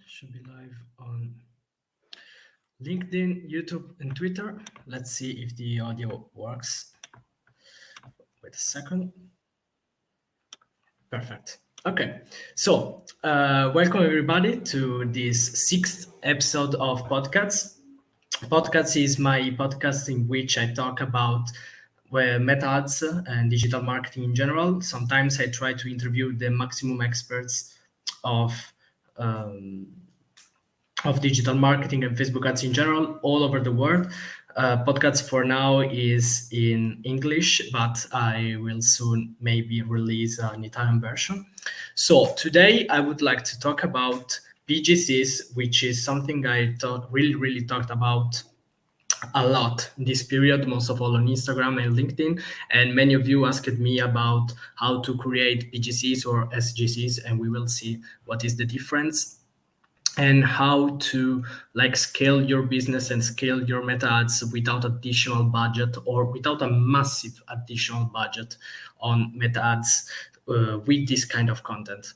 Should be live on LinkedIn, YouTube, and Twitter. Let's see if the audio works. Wait a second. Perfect. Okay, so welcome everybody to this sixth episode of PodcAds. PodcAds is my podcast in which I talk about meta ads and digital marketing in general. Sometimes I try to interview the maximum experts of um, of digital marketing and Facebook ads in general all over the world. Podcasts for now is in English, but I will soon maybe release an Italian version. So today I would like to talk about PGCs, which is something I thought really talked about a lot this period, most of all on Instagram and LinkedIn. And many of you asked me about how to create PGCs or SGCs, and we will see what is the difference and how to like scale your business and scale your meta ads without additional budget or without a massive additional budget on meta ads with this kind of content.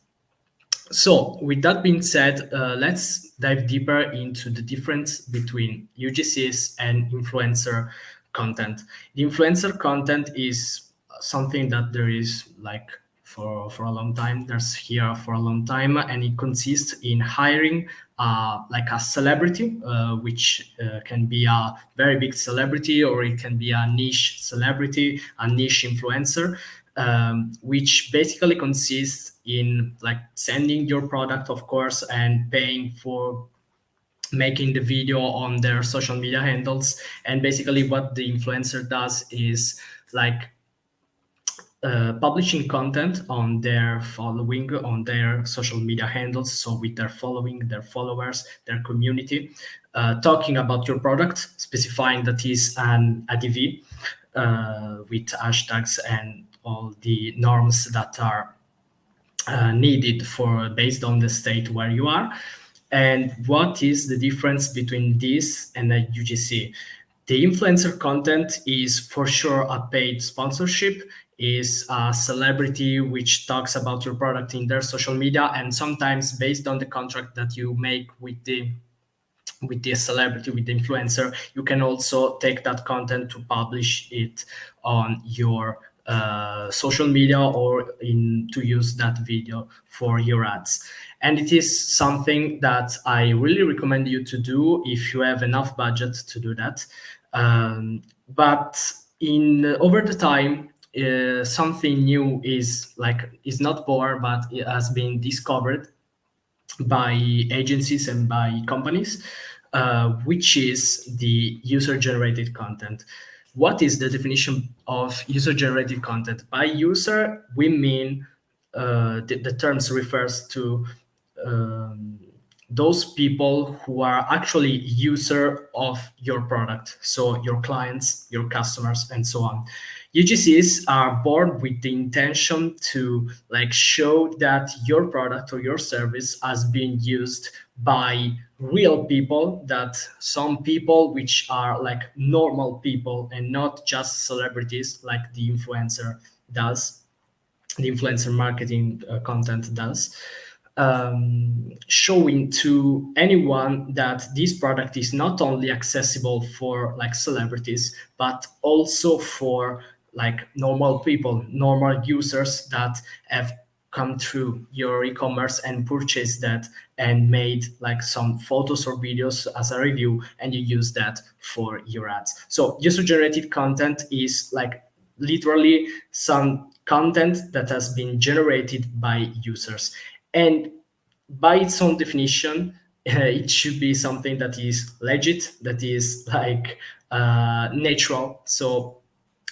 So with that being said, let's dive deeper into the difference between UGCs and influencer content. The influencer content is something that there is like for a long time. There's here for a long time, and it consists in hiring like a celebrity, which can be a very big celebrity, or it can be a niche celebrity, a niche influencer, which basically consists in like sending your product, of course, and paying for making the video on their social media handles. And basically what the influencer does is like publishing content on their following, on their social media handles, so with their following, their followers, their community, talking about your product, specifying that is an ADV with hashtags and all the norms that are needed for based on the state where you are. And what is the difference between this and a UGC? The influencer content is for sure a paid sponsorship, is a celebrity which talks about your product in their social media, and sometimes based on the contract that you make with the celebrity, with the influencer, you can also take that content to publish it on your social media or in to use that video for your ads. And it is something that I really recommend you to do if you have enough budget to do that. But in over the time, something new is not born, but it has been discovered by agencies and by companies, which is the user-generated content. What is the definition of user-generated content? By user, we mean the terms refers to um, those people who are actually user of your product, so your clients, your customers, and so on. UGCs are born with the intention to like show that your product or your service has been used by real people, that some people which are like normal people and not just celebrities like the influencer does, the influencer marketing content does, showing to anyone that this product is not only accessible for like celebrities, but also for like normal people, normal users that have come through your e-commerce and purchased that and made like some photos or videos as a review, and you use that for your ads. So user generated content is like literally some content that has been generated by users. And by its own definition, it should be something that is legit, that is like natural. So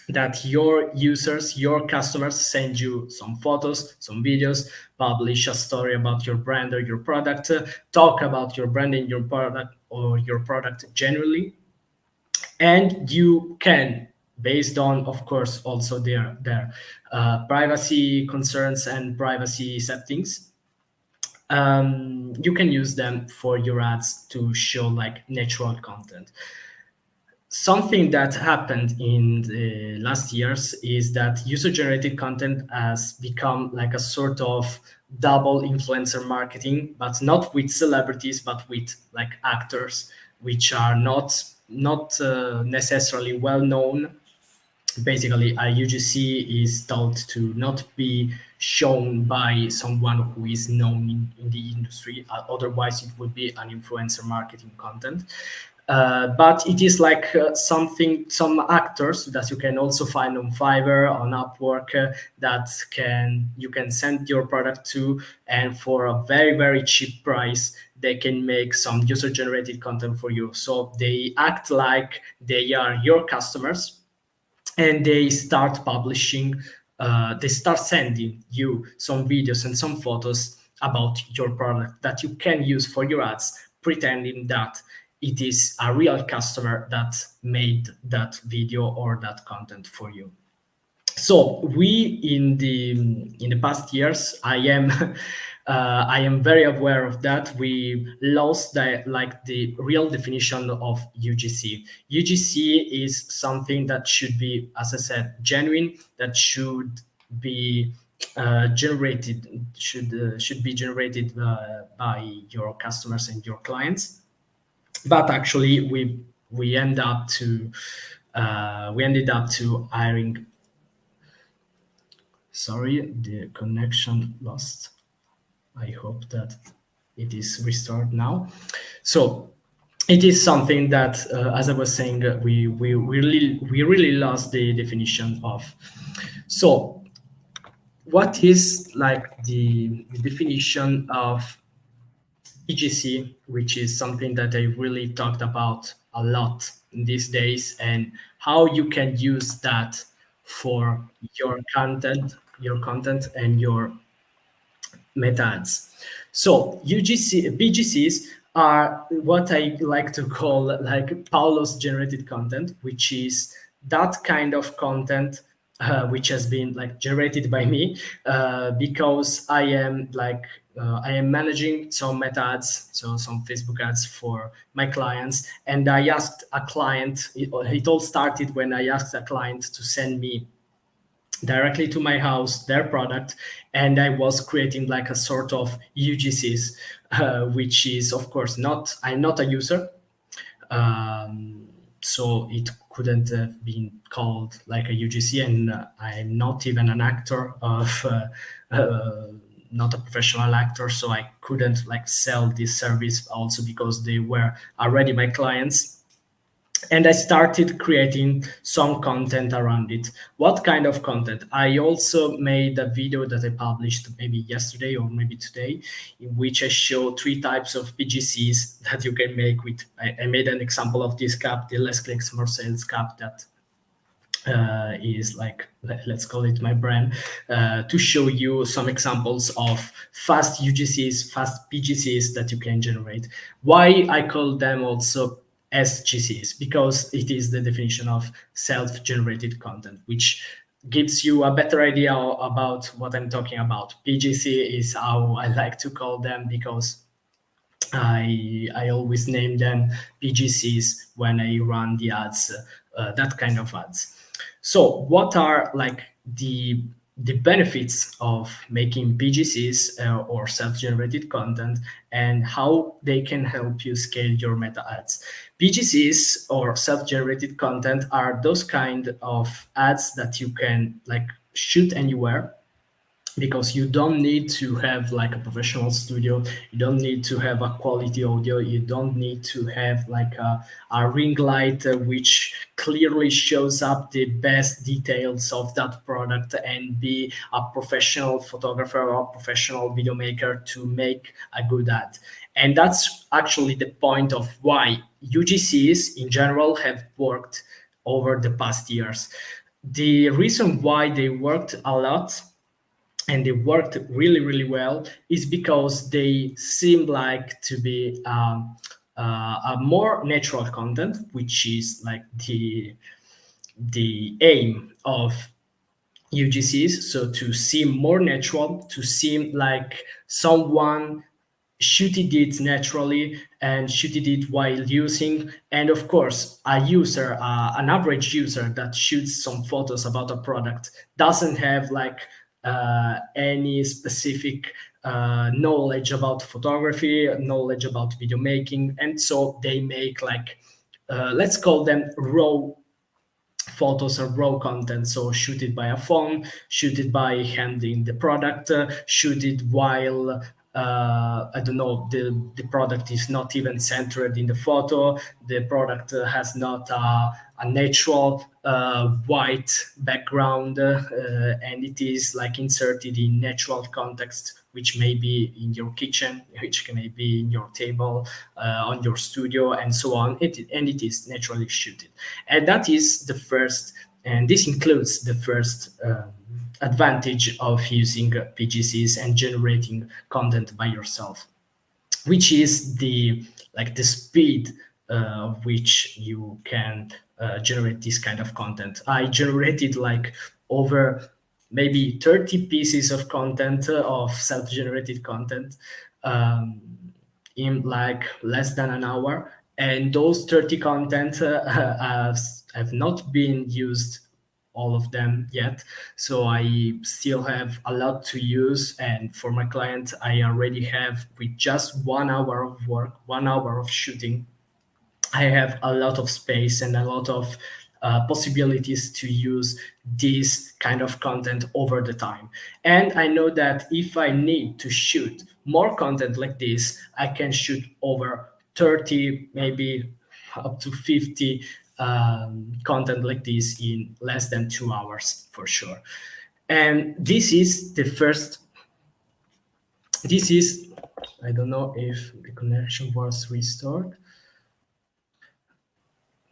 that your users, your customers send you some photos, some videos, publish a story about your brand or your product, talk about your brand and your product or your product generally. And you can, based on, of course, also their privacy concerns and privacy settings, you can use them for your ads to show like natural content. something that happened in the last years is that user-generated content has become like a sort of double influencer marketing, but not with celebrities, but with like actors, which are not necessarily well known. Basically, a UGC is thought to not be shown by someone who is known in the industry. Otherwise, it would be an influencer marketing content. But it is like some actors that you can also find on Fiverr, on Upwork, that can you can send your product to, and for a very cheap price, they can make some user-generated content for you. So they act like they are your customers, and they start publishing, they start sending you some videos and some photos about your product that you can use for your ads, pretending that it is a real customer that made that video or that content for you. So we in the past years, I am very aware of that. We lost the real definition of UGC. UGC is something that should be, as I said, genuine. That should be should be generated by your customers and your clients. But actually, we end up to we ended up to hiring. Sorry, the connection lost. I hope that it is restored now. So it is something that, as I was saying, we really lost the definition of. So what is like the definition of PGC, which is something that I really talked about a lot these days, and how you can use that for your content and your meta ads. So PGCs are what I like to call like Paulo's generated content, which is that kind of content which has been like generated by me, because I am managing some meta ads, so some Facebook ads for my clients. And I asked a client, it all started when I asked a client to send me directly to my house their product, and I was creating like a sort of UGCs, which is of course not, I'm not a user, so it couldn't have been called like a UGC, and I'm not even an actor of not a professional actor, so I couldn't like sell this service also because they were already my clients. And I started creating some content around it. What kind of content? I also made a video that I published maybe yesterday or maybe today, in which I show 3 types of PGCs that you can make with. I made an example of this cap, the less clicks, more sales cap, that is like, let's call it my brand, to show you some examples of fast UGCs, fast PGCs that you can generate. Why I call them also SGCs? Because it is the definition of self-generated content, which gives you a better idea about what I'm talking about. PGC is how I like to call them, because I always name them PGCs when I run the ads, that kind of ads. So what are like the benefits of making PGCs, or self-generated content, and how they can help you scale your meta ads? PGCs, or self-generated content, are those kind of ads that you can like shoot anywhere, because you don't need to have like a professional studio, you don't need to have a quality audio, you don't need to have like a ring light which clearly shows up the best details of that product, and be a professional photographer or a professional video maker to make a good ad. And that's actually the point of why UGCs in general have worked over the past years. The reason why they worked a lot, and they worked really well, is because they seem like to be a more natural content, which is like the aim of UGCs. So to seem more natural, to seem like someone shooted it naturally and shooted it while using. And of course, a user, an average user that shoots some photos about a product doesn't have like any specific knowledge about photography, knowledge about video making, and so they make like let's call them raw photos or raw content. So shoot it by a phone, shoot it by handling the product, shoot it while I don't know, the product is not even centered in the photo. The product has not a natural white background, and it is like inserted in natural context, which may be in your kitchen, which may be in your table, on your studio, and so on. And it is naturally shooted. And that is the first, and this includes the first advantage of using PGCs and generating content by yourself, which is the speed of which you can generate this kind of content. I generated like over maybe 30 pieces of content, of self-generated content, um, in like less than an hour, and those 30 content have not been used, all of them yet. So I still have a lot to use. And for my client, I already have, with just 1 hour of work, 1 hour of shooting, I have a lot of space and a lot of possibilities to use this kind of content over the time. And I know that if I need to shoot more content like this, I can shoot over 30, maybe up to 50 content like this in less than 2 hours for sure. And this is the first, this is, I don't know if the connection was restored.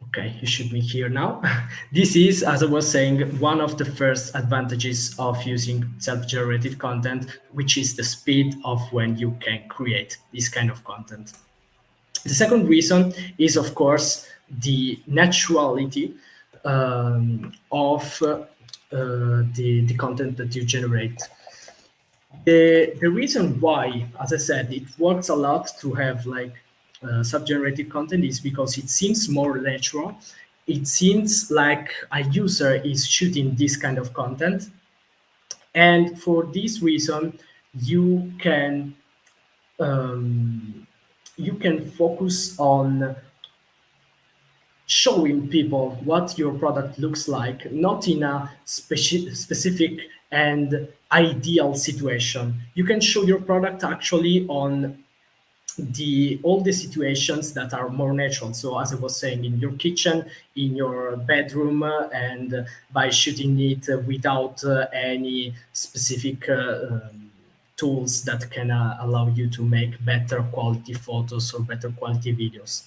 Okay, you should be here now. This is, as I was saying, one of the first advantages of using self-generated content, which is the speed of when you can create this kind of content. The second reason is, of course, the naturality of the content that you generate. The reason why, as I said, it works a lot to have like sub-generated content is because it seems more natural. It seems like a user is shooting this kind of content. And for this reason, you can focus on showing people what your product looks like, not in a specific and ideal situation. You can show your product actually on all the situations that are more natural. So as I was saying, in your kitchen, in your bedroom, and by shooting it without any specific tools that can allow you to make better quality photos or better quality videos.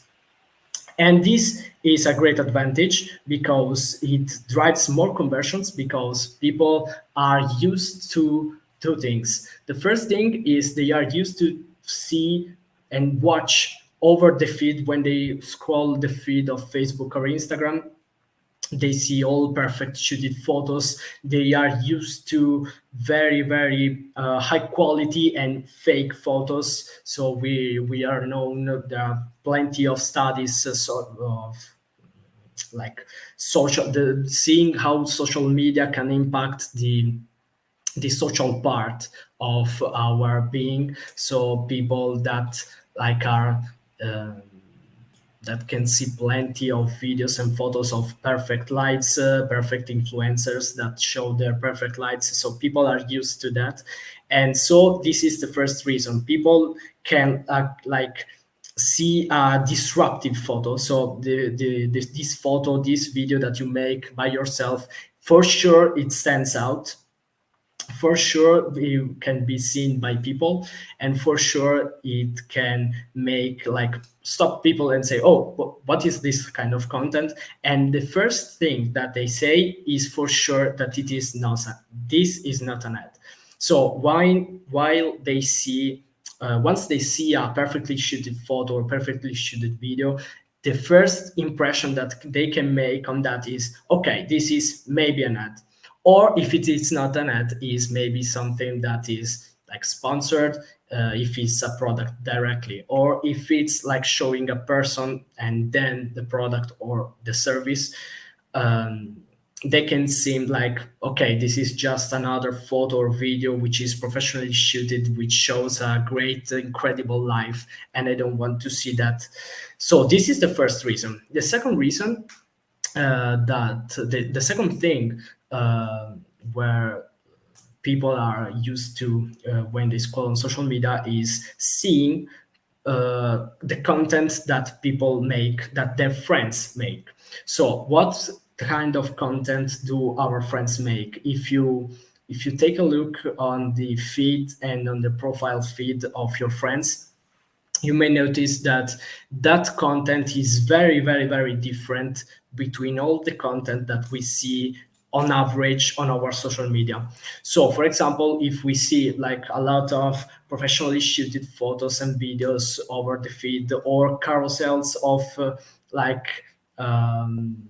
And this is a great advantage because it drives more conversions, because people are used to two things. The first thing is they are used to see and watch over the feed. When they scroll the feed of Facebook or Instagram, they see all perfect shooted photos. They are used to very, very high quality and fake photos. So we are known, there are plenty of studies sort of like seeing how social media can impact the social part of our being. So people that like are that can see plenty of videos and photos of perfect lights, perfect influencers that show their perfect lights. So people are used to that. And so this is the first reason. People can like see a disruptive photo. So this photo, this video that you make by yourself, for sure it stands out. For sure it can be seen by people, and for sure it can make like stop people and say, oh, what is this kind of content? And the first thing that they say is for sure that it is not, this is not an ad. So while they see once they see a perfectly shooted photo or perfectly shooted video, the first impression that they can make on that is, okay, this is maybe an ad. Or if it is not an ad, is maybe something that is like sponsored, if it's a product directly, or if it's like showing a person and then the product or the service. um, they can seem like, okay, this is just another photo or video which is professionally shooted, which shows a great, incredible life, and I don't want to see that. So this is the first reason. The second reason, that the second thing, where people are used to, when they scroll on social media, is seeing the content that people make, that their friends make. So what kind of content do our friends make? If you take a look on the feed and on the profile feed of your friends, you may notice that that content is very, very, very different between all the content that we see on average on our social media. So for example, if we see like a lot of professionally shooted photos and videos over the feed, or carousels of like um,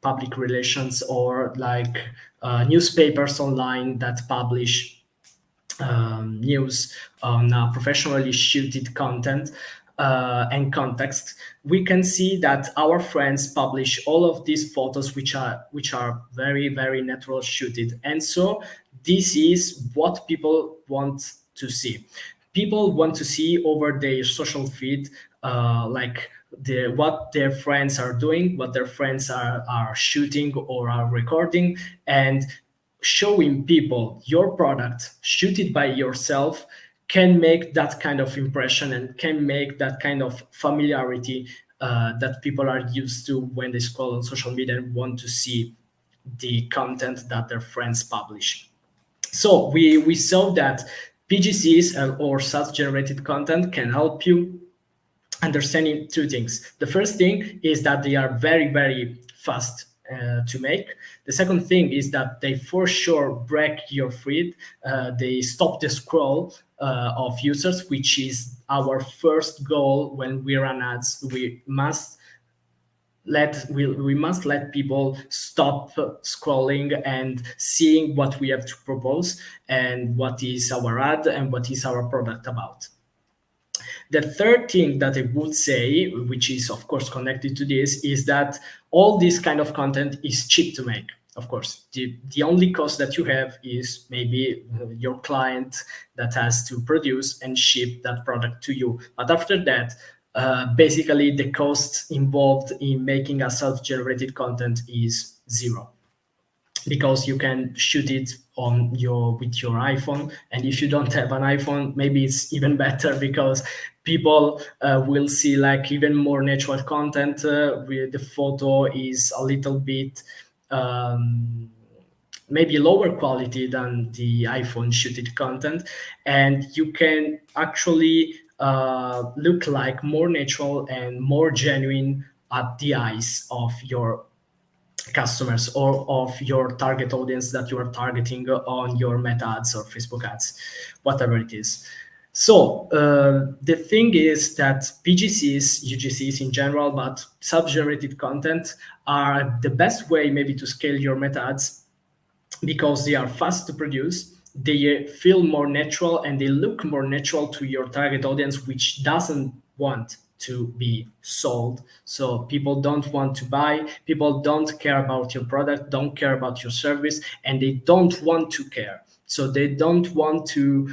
public relations, or like newspapers online that publish news on professionally shooted content and context, we can see that our friends publish all of these photos which are very, very natural shooted. And so this is what people want to see. People want to see over their social feed, like what their friends are doing, what their friends are shooting or are recording, and showing people your product shooted by yourself can make that kind of impression and can make that kind of familiarity that people are used to when they scroll on social media and want to see the content that their friends publish. So we saw that PGCs, or self-generated content, can help you understanding two things. The first thing is that they are very, very fast to make. The second thing is that they for sure break your feed. They stop the scroll of users, which is our first goal when we run ads. We must let people stop scrolling and seeing what we have to propose and what is our ad and what is our product about. The third thing that I would say, which is of course connected to this, is that all this kind of content is cheap to make. Of course, the only cost that you have is maybe your client that has to produce and ship that product to you. But after that, basically the cost involved in making a self-generated content is zero, because you can shoot it on your iPhone. And if you don't have an iPhone, maybe it's even better, because people will see like even more natural content, where the photo is a little bit um, maybe lower quality than the iPhone shooted content, and you can actually look like more natural and more genuine at the eyes of your customers or of your target audience that you are targeting on your meta ads or Facebook ads, whatever it is. So the thing is that PGCs, UGCs in general, but self-generated content are the best way maybe to scale your meta ads, because they are fast to produce, they feel more natural, and they look more natural to your target audience, which doesn't want to be sold. So people don't want to buy, people don't care about your product, don't care about your service, and they don't want to care. So they don't want to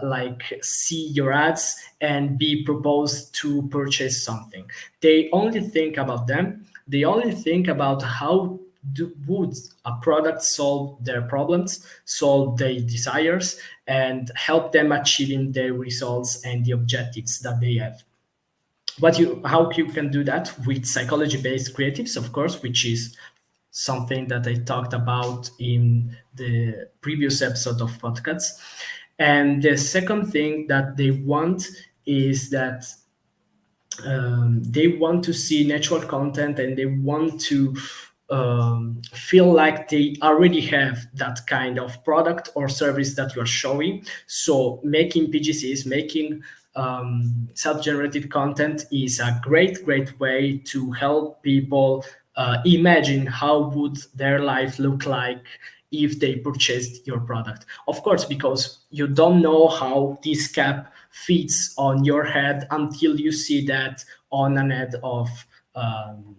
like see your ads and be proposed to purchase something. They only think about them. They only think about how would a product solve their problems, solve their desires, and help them achieving their results and the objectives that they have. How you can do that with psychology-based creatives, of course, which is something that I talked about in the previous episode of podcasts. And the second thing that they want is that they want to see natural content, and they want to feel like they already have that kind of product or service that you're showing. So making PGCs, making self-generated content is a great, great way to help people imagine how would their life look like if they purchased your product. Of course, because you don't know how this cap fits on your head until you see that on an ad um,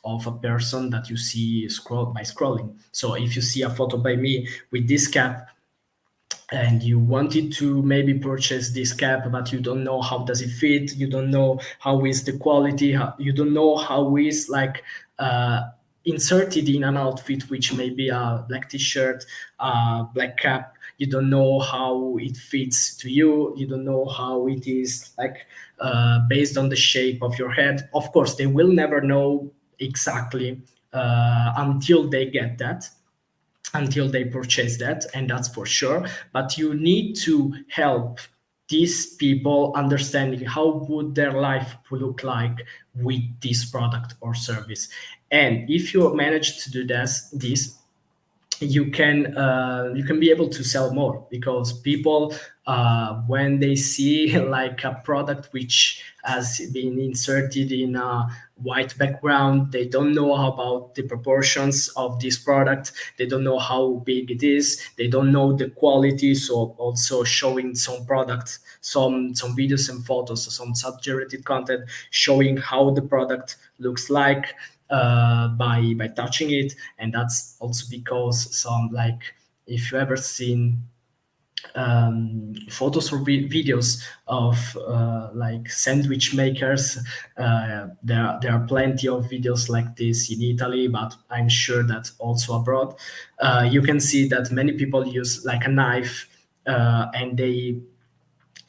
of a person that you see scroll by scrolling. So if you see a photo by me with this cap, and you wanted to maybe purchase this cap, but you don't know how does it fit, you don't know how is the quality, you don't know how is like uh, inserted in an outfit, which may be a black t-shirt, black cap, you don't know how it fits to you, you don't know how it is like based on the shape of your head. Of course they will never know exactly until they get that, until they purchase that, and that's for sure. But you need to help these people understanding how would their life look like with this product or service. And if you manage to do this, you can be able to sell more, because people when they see like a product which has been inserted in a white background, they don't know about the proportions of this product, they don't know how big it is, they don't know the quality. So also showing some products, some videos and photos, some sub-generated content showing how the product looks like by touching it. And that's also because some, like, if you ever seen photos or videos of like sandwich makers, there are plenty of videos like this in Italy, but I'm sure that also abroad. You can see that many people use like a knife, and they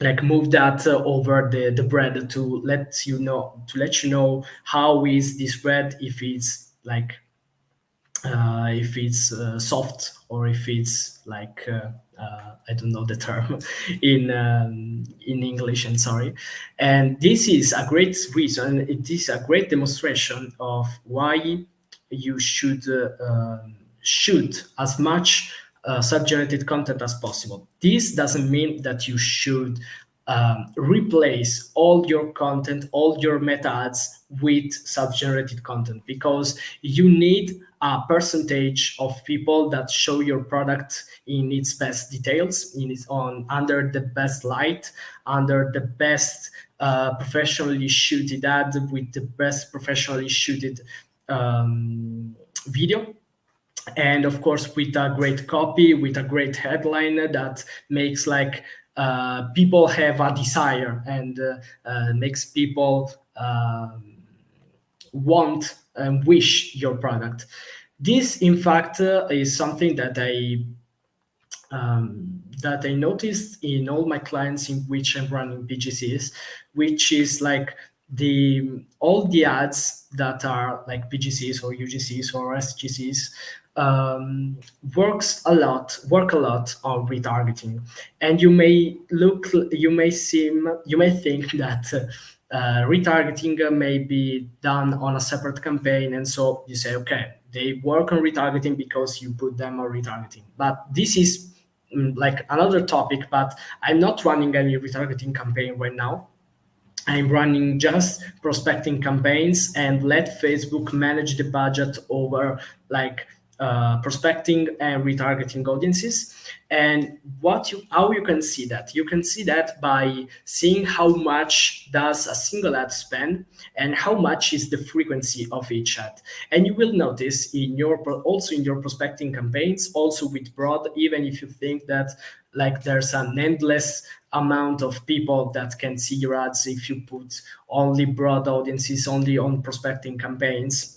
like move that over the bread to let you know how is this bread, if it's like if it's soft, or if it's like I don't know the term in English, and sorry. And this is a great reason. It is a great demonstration of why you should shoot as much sub-generated content as possible. This doesn't mean that you should replace all your content, all your meta ads with sub-generated content, because you need a percentage of people that show your product in its best details, in its on under the best light, under the best professionally shooted ad, with the best professionally shooted video, and of course with a great copy, with a great headline that makes like people have a desire, and makes people want and wish your product. This in fact is something that I noticed in all my clients in which I'm running PGCs, which is like the all the ads that are like PGCs or UGCs or SGCs um, work a lot on retargeting. And you may think that retargeting may be done on a separate campaign, and so you say, okay, they work on retargeting because you put them on retargeting. But this is like another topic. But I'm not running any retargeting campaign right now. I'm running just prospecting campaigns, and let Facebook manage the budget over like prospecting and retargeting audiences. And how you can see that? You can see that by seeing how much does a single ad spend, and how much is the frequency of each ad. And you will notice also in your prospecting campaigns, also with broad, even if you think that like there's an endless amount of people that can see your ads if you put only broad audiences only on prospecting campaigns.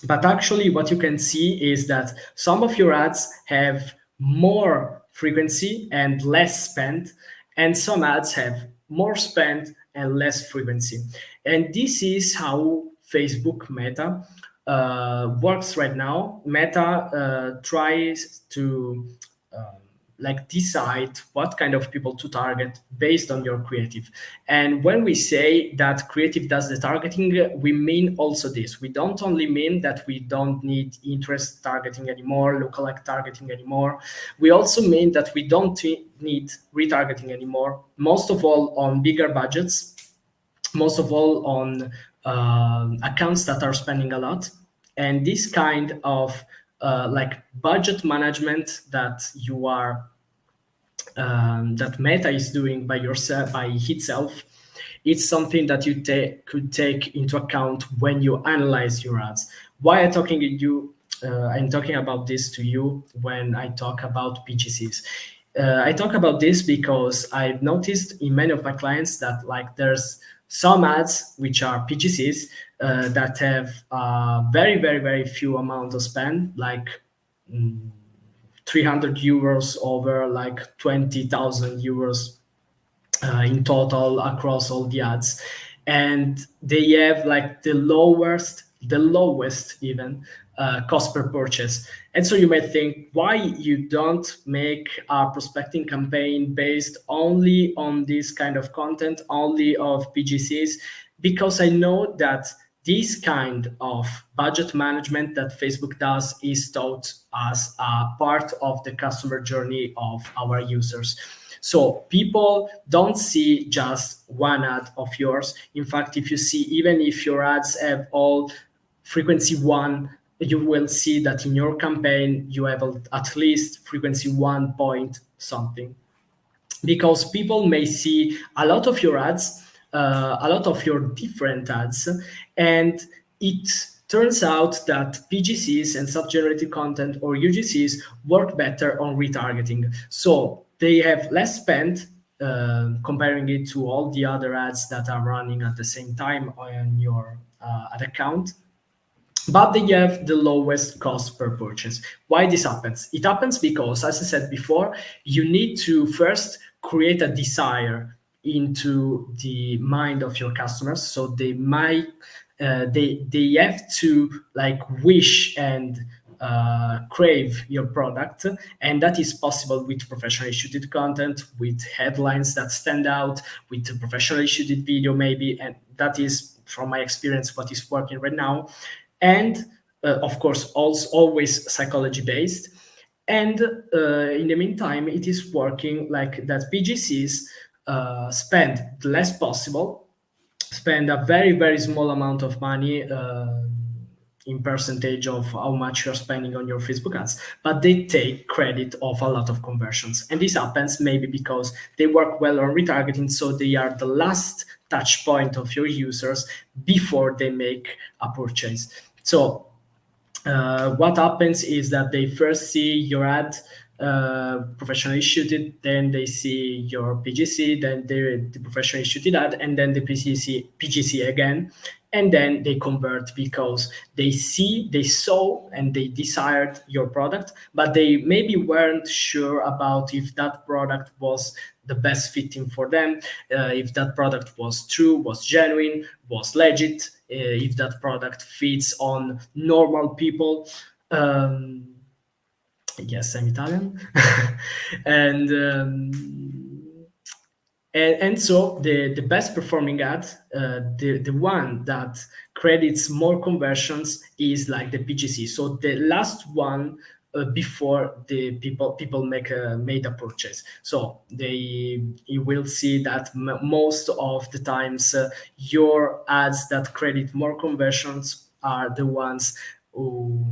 But actually what you can see is that some of your ads have more frequency and less spend, and some ads have more spend and less frequency. And this is how Facebook Meta works right now. Meta tries to like decide what kind of people to target based on your creative. And when we say that creative does the targeting, we mean also this. We don't only mean that we don't need interest targeting anymore, lookalike targeting anymore. We also mean that we don't need retargeting anymore, most of all on bigger budgets, most of all on accounts that are spending a lot. And this kind of like budget management that you are that Meta is doing by yourself by itself, it's something that you could take into account when you analyze your ads. Why I'm talking about this to you when I talk about PGCs. I talk about this because I've noticed in many of my clients that like there's some ads which are PGCs that have very very very few amount of spend, like 300 euros over like 20,000 euros in total across all the ads, and they have like the lowest even cost per purchase. And so you might think, why you don't make a prospecting campaign based only on this kind of content, only of PGCs? Because I know that this kind of budget management that Facebook does is taught as a part of the customer journey of our users. So people don't see just one ad of yours. In fact, if you see, even if your ads have all frequency one, you will see that in your campaign, you have at least frequency 1 point something, because people may see a lot of your ads, a lot of your different ads, and it turns out that PGCs and self-generated content, or UGCs, work better on retargeting. So they have less spend comparing it to all the other ads that are running at the same time on your ad account, but they have the lowest cost per purchase. Why this happens? It happens because, as I said before, you need to first create a desire into the mind of your customers. So they have to like wish and crave your product, and that is possible with professionally shooted content, with headlines that stand out, with a professionally shooted video maybe, and that is, from my experience, what is working right now. And of course, also always psychology based. And in the meantime, it is working like that. PGCs spend the less possible, spend a very very small amount of money in percentage of how much you're spending on your Facebook ads, but they take credit of a lot of conversions. And this happens maybe because they work well on retargeting, so they are the last touch point of your users before they make a purchase. So what happens is that they first see your ad professionally shooted, then they see your PGC, then the professionally shooted ad, and then the PGC again, and then they convert because they saw and they desired your product, but they maybe weren't sure about if that product was the best fitting for them, if that product was true, was genuine, was legit, if that product fits on normal people. Yes, I'm Italian. and and so the best performing ad, the one that credits more conversions, is like the PGC. So the last one before the people made a purchase. So you will see that most of the times your ads that credit more conversions are the ones who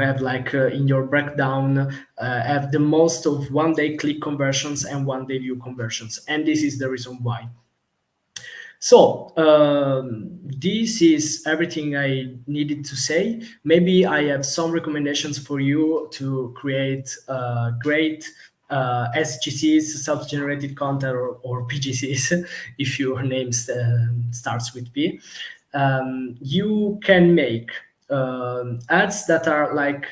have like in your breakdown have the most of 1 day click conversions and 1 day view conversions, and this is the reason why. So this is everything I needed to say. Maybe I have some recommendations for you to create great SGCs, self-generated content, or PGCs, if your name starts with P. You can make ads that are like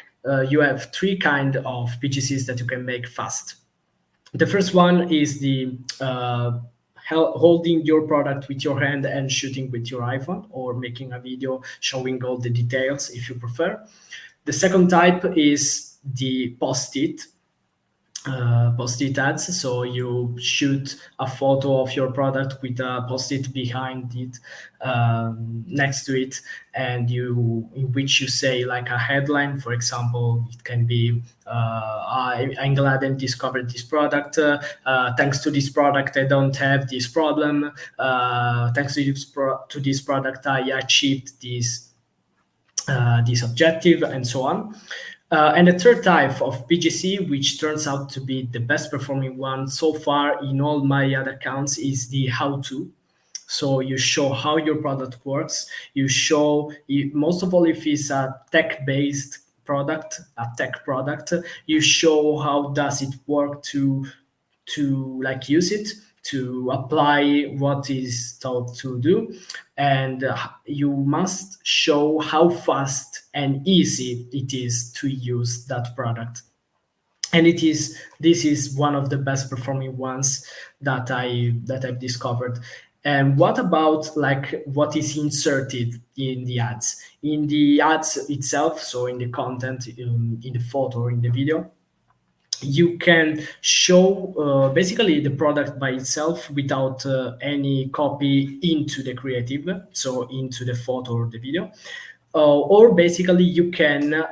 you have three kind of PGCs that you can make fast. The first one is the holding your product with your hand and shooting with your iPhone, or making a video showing all the details if you prefer. The second type is the post-it ads. So you shoot a photo of your product with a post-it behind it, next to it, and in which you say like a headline. For example, it can be I'm glad I discovered this product. Thanks to this product, I don't have this problem. Thanks to this product, I achieved this objective, and so on. And the third type of PGC, which turns out to be the best performing one so far in all my other accounts, is the how to. So you show how your product works. You show, most of all, if it's a tech-based product, a tech product, you show how does it work to like use it, to apply what is told to do, and you must show how fast and easy it is to use that product. And this is one of the best performing ones that I've discovered. And what about like what is inserted in the ads? In the ads itself, so in the content, in the photo or in the video, you can show basically the product by itself without any copy into the creative, so into the photo or the video. Or basically you can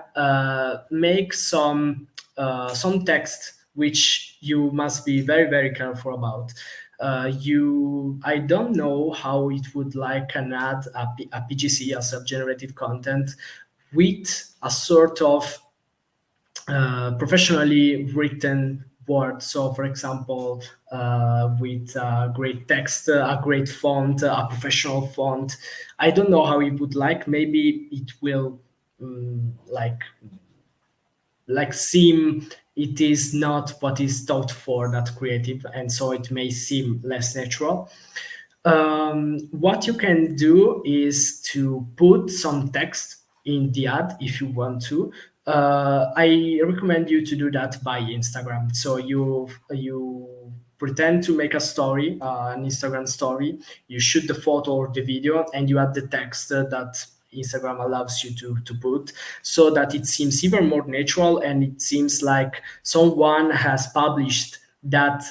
make some text which you must be very very careful about. I don't know how it would like an ad, a PGC, a self-generated content, with a sort of professionally written word. So, for example, with great text, a great font, a professional font. I don't know how it would like. Maybe it will like seem it is not what is thought for that creative, and so it may seem less natural. What you can do is to put some text in the ad if you want to. I recommend you to do that by Instagram. So you pretend to make a story, an Instagram story. You shoot the photo or the video, and you add the text that Instagram allows you to put, so that it seems even more natural and it seems like someone has published that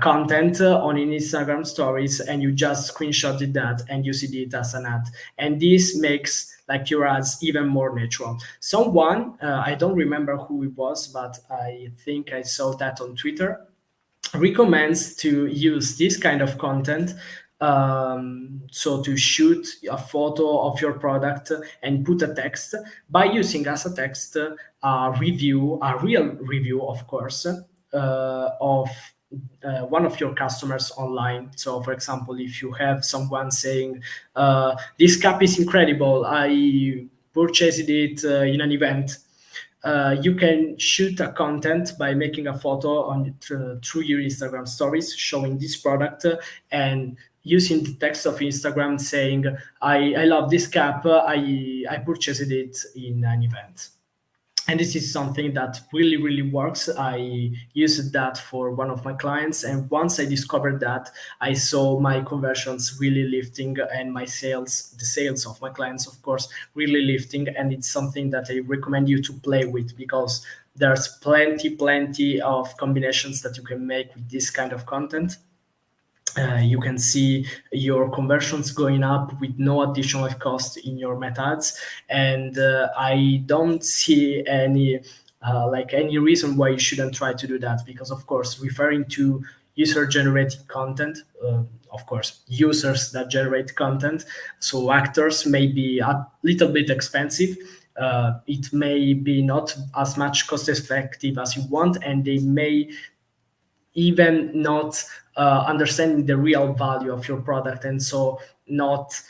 content on Instagram stories, and you just screenshotted that and used it as an ad. And this makes like your ads even more natural. Someone, I don't remember who it was, but I think I saw that on Twitter, recommends to use this kind of content. So to shoot a photo of your product and put a text, by using as a text a review, a real review, of course, of one of your customers online. So, for example, if you have someone saying, "This cap is incredible. I purchased it in an event." You can shoot a content by making a photo on through your Instagram stories showing this product, and using the text of Instagram saying, I love this cap, I purchased it in an event. And this is something that really really works. I used that for one of my clients, and once I discovered that, I saw my conversions really lifting, and my sales, the sales of my clients, of course, really lifting. And it's something that I recommend you to play with, because there's plenty of combinations that you can make with this kind of content. You can see your conversions going up with no additional cost in your meta ads. And I don't see any any reason why you shouldn't try to do that, because of course, referring to user generated content, of course, users that generate content, so actors may be a little bit expensive. It may be not as much cost effective as you want, and they may even not understanding the real value of your product, and so not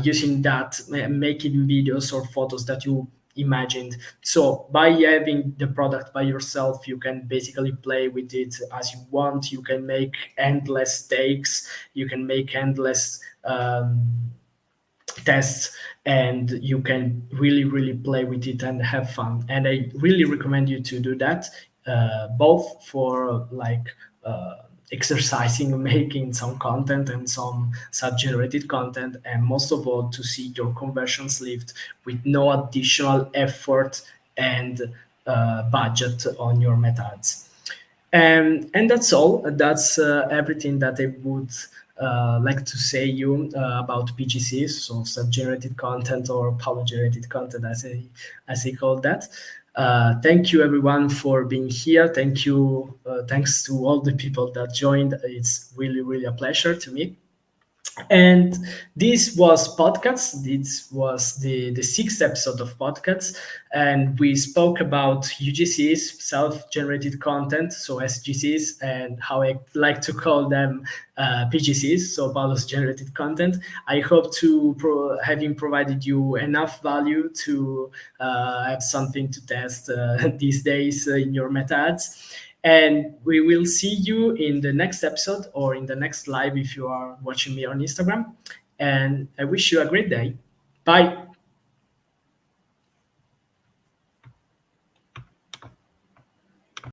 using that, making videos or photos that you imagined. So by having the product by yourself, you can basically play with it as you want. You can make endless takes, you can make endless tests, and you can really really play with it and have fun. And I really recommend you to do that, both for exercising, making some content and some sub-generated content, and most of all to see your conversions lift with no additional effort and budget on your meta ads. And that's all. That's everything that I would like to say you about PGCs, so self-generated content, or power-generated content, as I call that. Thank you everyone for being here. Thank you. Thanks to all the people that joined. It's really, really a pleasure to me. And this was podcasts. This was the sixth episode of podcasts, and we spoke about UGCs, self-generated content, so SGCs, and how I like to call them PGCs, so Paulus generated content. I hope to having provided you enough value to have something to test these days in your meta ads. And we will see you in the next episode or in the next live if you are watching me on Instagram. And I wish you a great day. Bye.